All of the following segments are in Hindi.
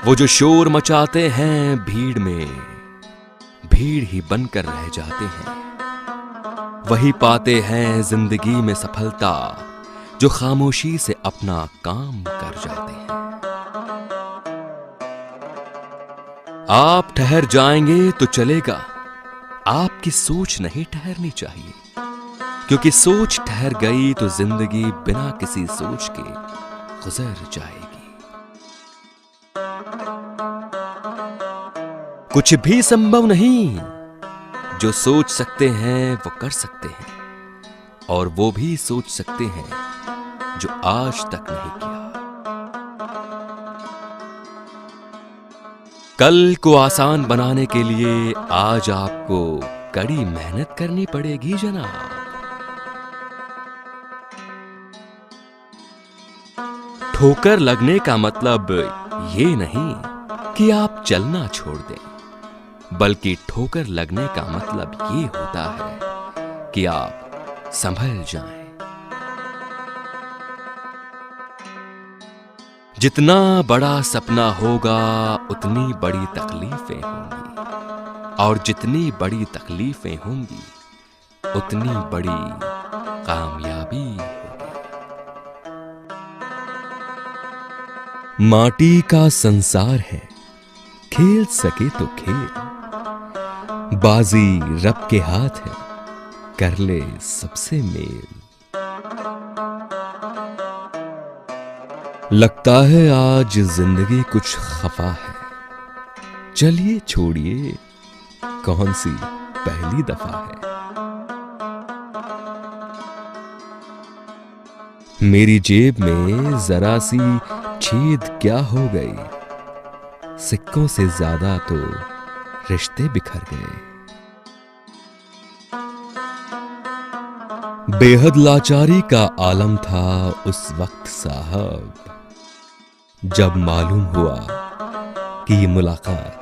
वो जो शोर मचाते हैं भीड़ में, भीड़ ही बनकर रह जाते हैं। वही पाते हैं जिंदगी में सफलता जो खामोशी से अपना काम कर जाते हैं। आप ठहर जाएंगे तो चलेगा, आपकी सोच नहीं ठहरनी चाहिए, क्योंकि सोच ठहर गई तो जिंदगी बिना किसी सोच के गुजर जाएगी। कुछ भी संभव नहीं, जो सोच सकते हैं वो कर सकते हैं, और वो भी सोच सकते हैं जो आज तक नहीं किया। कल को आसान बनाने के लिए आज आपको कड़ी मेहनत करनी पड़ेगी जनाब। ठोकर लगने का मतलब ये नहीं कि आप चलना छोड़ दें, बल्कि ठोकर लगने का मतलब ये होता है कि आप संभल जाएं। जितना बड़ा सपना होगा उतनी बड़ी तकलीफें होंगी, और जितनी बड़ी तकलीफें होंगी उतनी बड़ी कामयाबी होगी। माटी का संसार है, खेल सके तो खेल, बाजी रब के हाथ है, कर ले सबसे मेल। लगता है आज जिंदगी कुछ खफा है, चलिए छोड़िए कौन सी पहली दफा है। मेरी जेब में जरा सी छेद क्या हो गई, सिक्कों से ज्यादा तो रिश्ते बिखर गए। बेहद लाचारी का आलम था उस वक्त साहब, जब मालूम हुआ कि ये मुलाकात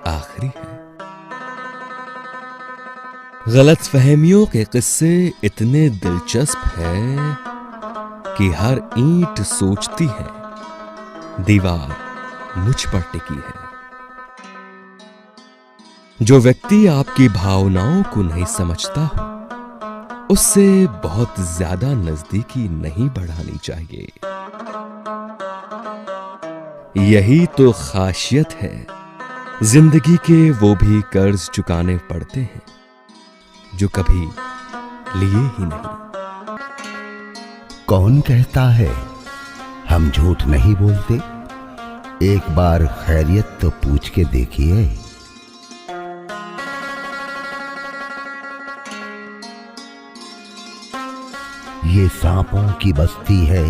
आखिरी है। गलतफहमियों के किस्से इतने दिलचस्प हैं कि हर ईंट सोचती है दीवार मुझ पर टिकी है। जो व्यक्ति आपकी भावनाओं को नहीं समझता हो, उससे बहुत ज्यादा नजदीकी नहीं बढ़ानी चाहिए। यही तो खासियत है जिंदगी के, वो भी कर्ज चुकाने पड़ते हैं जो कभी लिए ही नहीं। कौन कहता है हम झूठ नहीं बोलते? एक बार खैरियत तो पूछ के देखिए। ये सांपों की बस्ती है,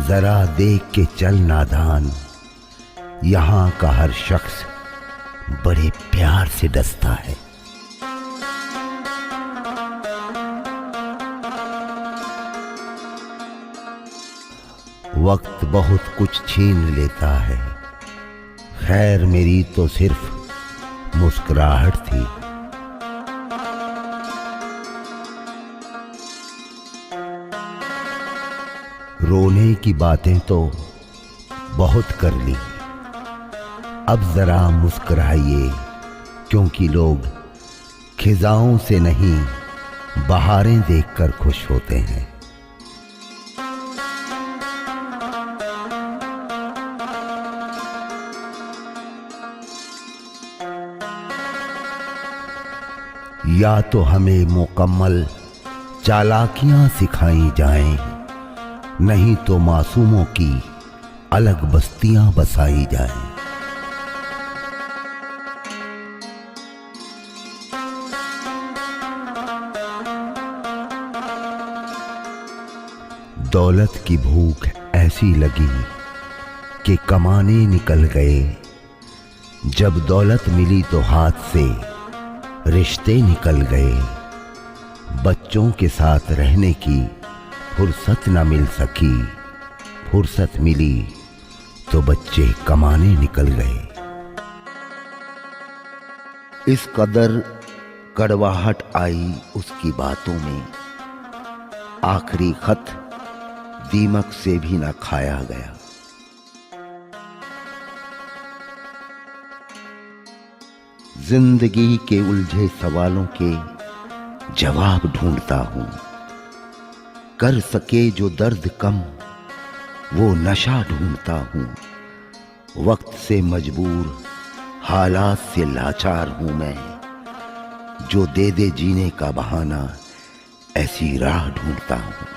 जरा देख के चल नादान, यहां का हर शख्स बड़े प्यार से डसता है। वक्त बहुत कुछ छीन लेता है, खैर मेरी तो सिर्फ मुस्कुराहट थी। रोने की बातें तो बहुत कर ली, अब जरा मुस्कुराइए, क्योंकि लोग खिजाओं से नहीं बहारें देखकर खुश होते हैं। या तो हमें मुकम्मल चालाकियां सिखाई जाएं, नहीं तो मासूमों की अलग बस्तियां बसाई जाएं। दौलत की भूख ऐसी लगी कि कमाने निकल गए, जब दौलत मिली तो हाथ से रिश्ते निकल गए। बच्चों के साथ रहने की फुर्सत न मिल सकी, फुर्सत मिली तो बच्चे कमाने निकल गए। इस कदर कड़वाहट आई उसकी बातों में, आखिरी खत दीमक से भी न खाया गया। जिंदगी के उलझे सवालों के जवाब ढूंढता हूं। कर सके जो दर्द कम वो नशा ढूंढता हूं। वक्त से मजबूर हालात से लाचार हूं मैं। जो दे दे जीने का बहाना ऐसी राह ढूंढता हूं।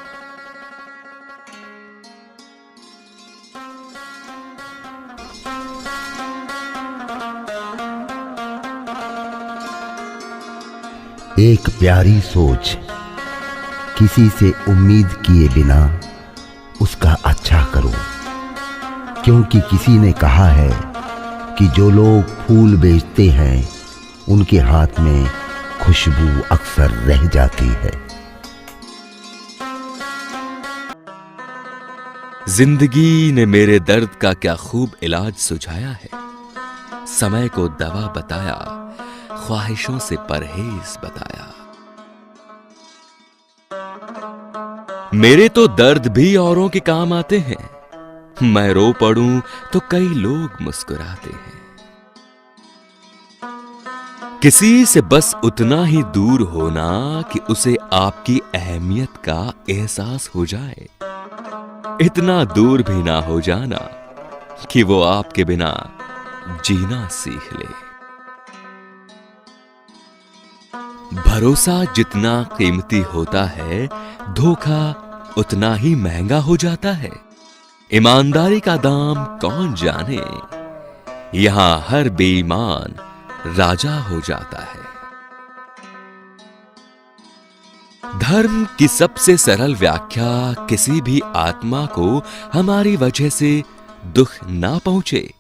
एक प्यारी सोच, किसी से उम्मीद किए बिना उसका अच्छा करो। क्योंकि किसी ने कहा है कि जो लोग फूल बेचते हैं उनके हाथ में खुशबू अक्सर रह जाती है। जिंदगी ने मेरे दर्द का क्या खूब इलाज सुझाया है। समय को दवा बताया, ख्वाहिशों से परहेज बताया। मेरे तो दर्द भी औरों के काम आते हैं। मैं रो पड़ूं तो कई लोग मुस्कुराते हैं। किसी से बस उतना ही दूर होना कि उसे आपकी अहमियत का एहसास हो जाए। इतना दूर भी ना हो जाना कि वो आपके बिना जीना सीख ले। भरोसा जितना कीमती होता है, धोखा उतना ही महंगा हो जाता है। ईमानदारी का दाम कौन जाने, यहां हर बेईमान राजा हो जाता है। धर्म की सबसे सरल व्याख्या किसी भी आत्मा को हमारी वजह से दुख ना पहुंचे,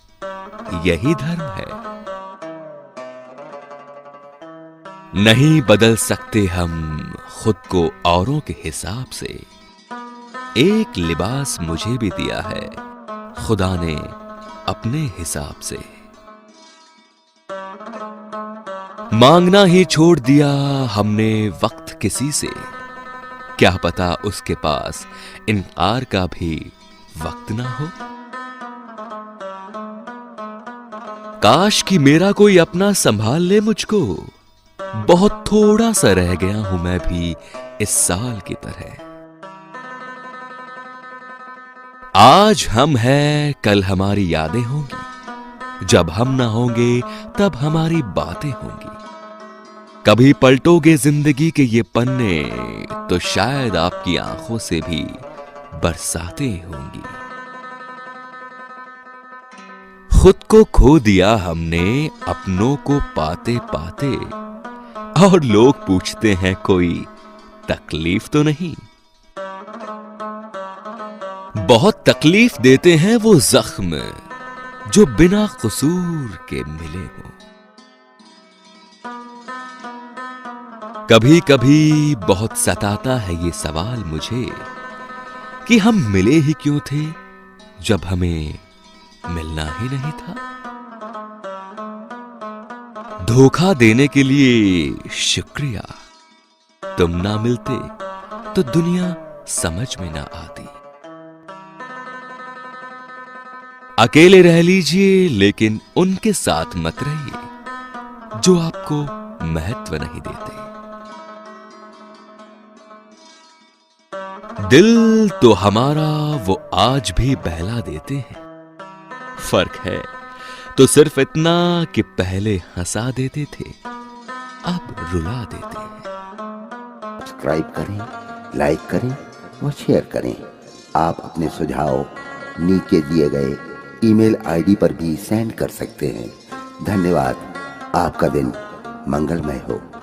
यही धर्म है। नहीं बदल सकते हम खुद को औरों के हिसाब से। एक लिबास मुझे भी दिया है खुदा ने अपने हिसाब से। मांगना ही छोड़ दिया हमने वक्त किसी से। क्या पता उसके पास इनकार का भी वक्त ना हो। काश कि मेरा कोई अपना संभाल ले मुझको। बहुत थोड़ा सा रह गया हूं मैं भी इस साल की तरह। आज हम हैं, कल हमारी यादें होंगी। जब हम ना होंगे तब हमारी बातें होंगी। कभी पलटोगे जिंदगी के ये पन्ने तो शायद आपकी आंखों से भी बरसातें होंगी। खुद को खो दिया हमने अपनों को पाते पाते। और लोग पूछते हैं कोई तकलीफ तो नहीं। बहुत तकलीफ देते हैं वो जख्म जो बिना कसूर के मिले हो। कभी कभी बहुत सताता है ये सवाल मुझे कि हम मिले ही क्यों थे जब हमें मिलना ही नहीं था। धोखा देने के लिए शुक्रिया। तुम ना मिलते तो दुनिया समझ में ना आती। अकेले रह लीजिए लेकिन उनके साथ मत रहिए जो आपको महत्व नहीं देते। दिल तो हमारा वो आज भी बहला देते हैं। फर्क है तो सिर्फ इतना कि पहले हंसा देते थे, अब रुला देते हैं। सब्सक्राइब करें, लाइक करें और शेयर करें। आप अपने सुझाव नीचे दिए गए ईमेल आईडी पर भी सेंड कर सकते हैं। धन्यवाद। आपका दिन मंगलमय हो।